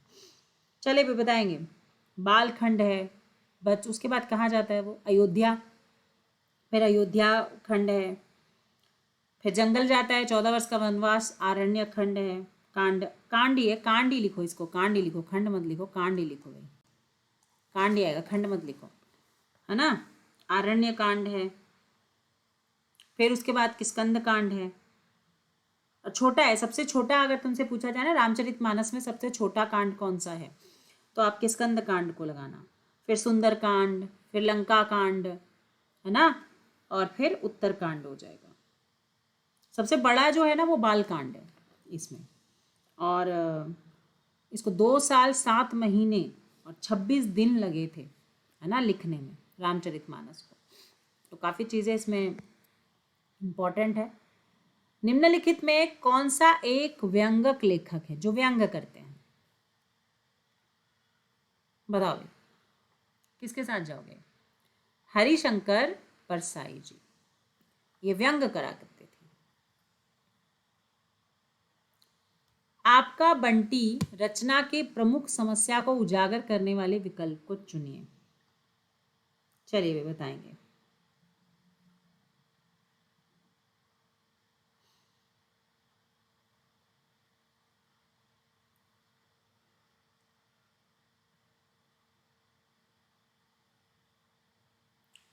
चले भी बताएंगे। बालखंड है, बस उसके बाद कहाँ जाता है वो? अयोध्या। फिर अयोध्या खंड है, फिर जंगल जाता है, 14 वर्ष का वनवास, आरण्य खंड है, कांड। कांड ही है, कांड ही लिखो इसको, कांड ही लिखो, खंड मत लिखो, कांड ही लिखो भाई। कांड ही आएगा, खंड मत लिखो, है ना। आरण्य कांड है, फिर उसके बाद किष्किंध कांड है। और छोटा है, सबसे छोटा अगर तुमसे पूछा जाए ना रामचरितमानस में सबसे छोटा कांड कौन सा है, तो आप किष्किंध कांड को लगाना। फिर सुंदर कांड, फिर लंका कांड, है ना, और फिर उत्तर कांड हो जाएगा। सबसे बड़ा जो है ना वो बाल कांड है इसमें। और इसको 2 साल 7 महीने और 26 दिन लगे थे, है ना, लिखने में रामचरितमानस को। तो काफ़ी चीज़ें इसमें इम्पॉर्टेंट है। निम्नलिखित में कौन सा एक व्यंगक लेखक है जो व्यंग करते हैं? बताओ किसके साथ जाओगे? हरिशंकर परसाई जी, ये व्यंग करा करते थे। आपका बंटी रचना के प्रमुख समस्या को उजागर करने वाले विकल्प को चुनिए। चलिए वे बताएंगे।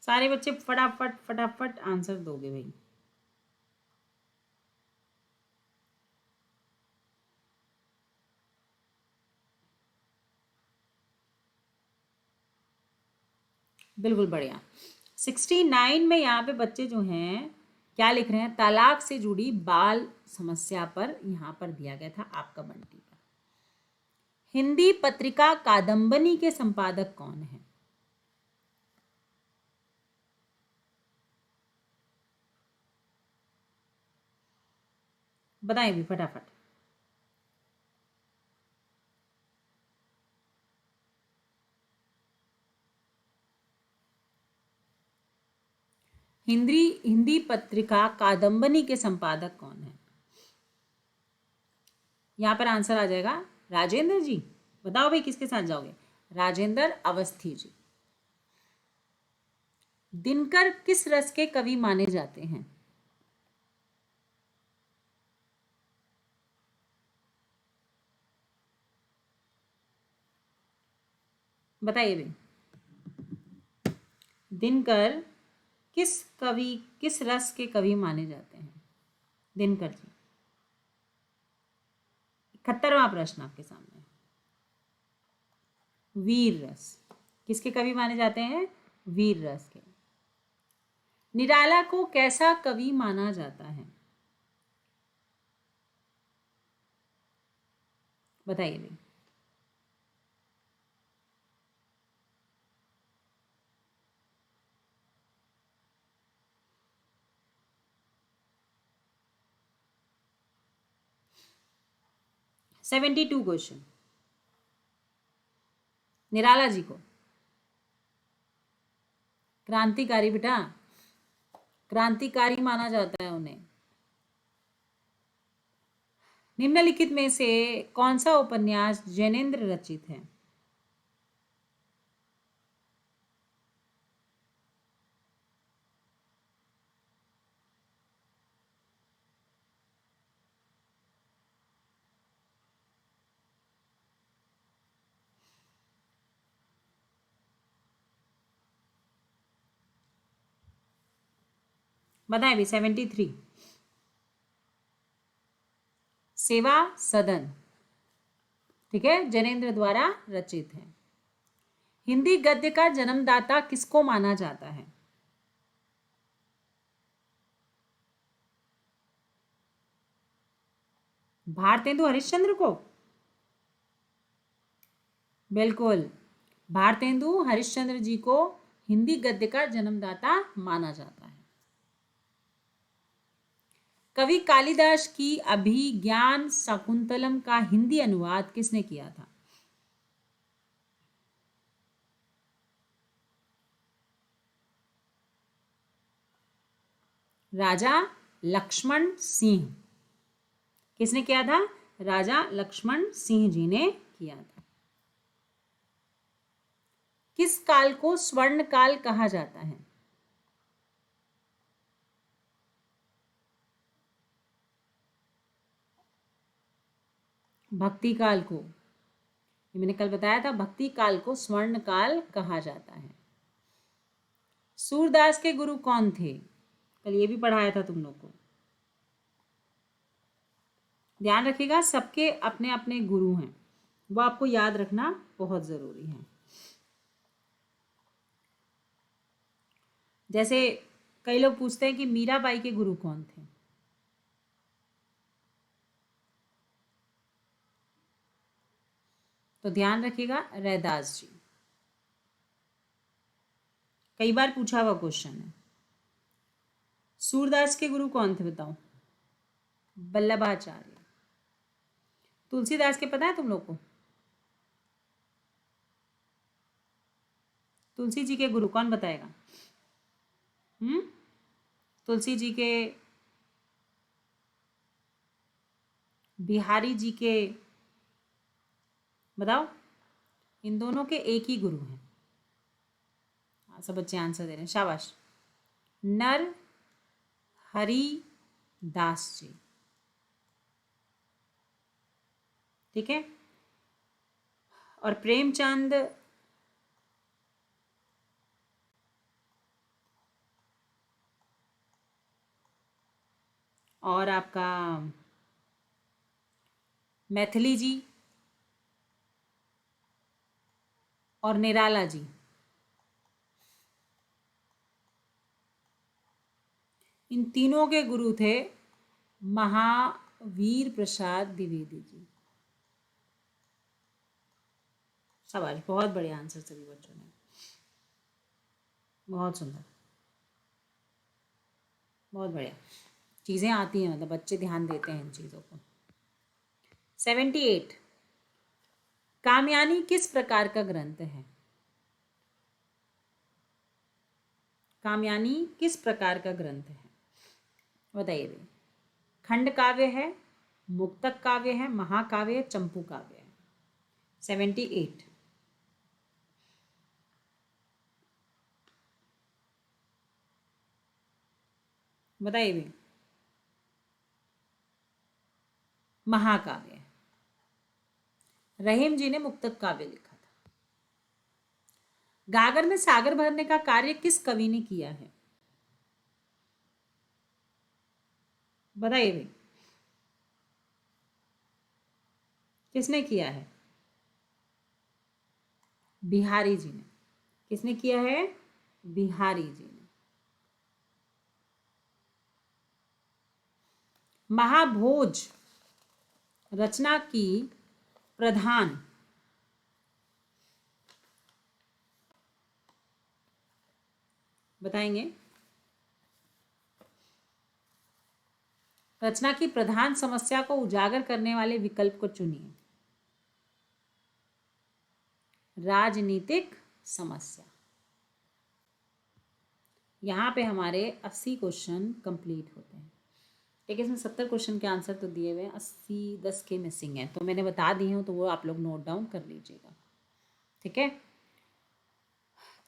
सारे बच्चे फटाफट फटाफट आंसर दोगे भाई। बिल्कुल बढ़िया। 69 में यहाँ पे बच्चे जो हैं क्या लिख रहे हैं? तलाक से जुड़ी बाल समस्या पर यहाँ पर दिया गया था आपका बंटी का। हिंदी पत्रिका कादम्बनी के संपादक कौन है? बताएं भी फटाफट। हिंदी पत्रिका कादम्बनी के संपादक कौन है? यहाँ पर आंसर आ जाएगा राजेंद्र जी। बताओ भाई किसके साथ जाओगे? राजेंद्र अवस्थी जी। दिनकर किस रस के कवि माने जाते हैं? बताइए भाई। दिनकर किस रस के कवि माने जाते हैं? दिनकर जी। 71वां प्रश्न आपके सामने। वीर रस किसके कवि माने जाते हैं? वीर रस के। निराला को कैसा कवि माना जाता है? बताइए भाई। Seventy 72 question. निराला जी को क्रांतिकारी बेटा, क्रांतिकारी माना जाता है उन्हें। निम्नलिखित में से कौन सा उपन्यास जैनेन्द्र रचित है? बताएं भी। 73 सेवा सदन, ठीक है, जैनेन्द्र द्वारा रचित है। हिंदी गद्य का जन्मदाता किसको माना जाता है? भारतेंदु हरिश्चंद्र को। बिल्कुल, भारतेंदु हरिश्चंद्र जी को हिंदी गद्य का जन्मदाता माना जाता है। कवि कालिदास की अभिज्ञान शाकुंतलम का हिंदी अनुवाद किसने किया था? राजा लक्ष्मण सिंह। किसने किया था? राजा लक्ष्मण सिंह जी ने किया था। किस काल को स्वर्ण काल कहा जाता है? भक्ति काल को। ये मैंने कल बताया था, भक्ति काल को स्वर्ण काल कहा जाता है। सूरदास के गुरु कौन थे? कल ये भी पढ़ाया था तुम लोग को। ध्यान रखिएगा, सबके अपने अपने गुरु हैं, वो आपको याद रखना बहुत जरूरी है। जैसे कई लोग पूछते हैं कि मीराबाई के गुरु कौन थे? तो ध्यान रखिएगा, रैदास जी। कई बार पूछा हुआ क्वेश्चन है। सूरदास के गुरु कौन थे बताओ? वल्लभाचार्य। तुलसीदास के पता है तुम लोग को? तुलसी जी के गुरु कौन बताएगा? तुलसी जी के, बिहारी जी के, बताओ। इन दोनों के एक ही गुरु हैं। हाँ, सब बच्चे आंसर दे रहे हैं, शाबाश। नर हरि दास जी, ठीक है। और प्रेमचंद और आपका मैथिली जी और निराला जी, इन तीनों के गुरु थे महावीर प्रसाद द्विवेदी जी। शाबाश, बहुत बढ़िया आंसर सभी बच्चों ने, बहुत सुंदर, बहुत बढ़िया। चीज़ें आती हैं, मतलब बच्चे ध्यान देते हैं इन चीज़ों को। 78, कामयानी किस प्रकार का ग्रंथ है? कामयानी किस प्रकार का ग्रंथ है, बताइए भाई। खंड काव्य है, मुक्तक काव्य है, महाकाव्य है, चंपू काव्य है? 78, बताइए भाई। महाकाव्य है। रहीम जी ने मुक्तक काव्य लिखा था। गागर में सागर भरने का कार्य किस कवि ने किया है, बताइए भाई। किसने किया है? बिहारी जी ने। किसने किया है? बिहारी जी ने। महाभोज रचना की प्रधान, बताएंगे। रचना की प्रधान समस्या को उजागर करने वाले विकल्प को चुनिए। राजनीतिक समस्या। यहाँ पे हमारे 80 क्वेश्चन कंप्लीट होते हैं, ठीक है। इसमें 70 क्वेश्चन के आंसर तो दिए हुए हैं, 80 10 के मिसिंग हैं, तो मैंने बता दी हूँ, तो वो आप लोग नोट डाउन कर लीजिएगा, ठीक है।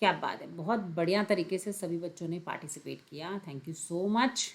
क्या बात है, बहुत बढ़िया तरीके से सभी बच्चों ने पार्टिसिपेट किया, थैंक यू सो मच।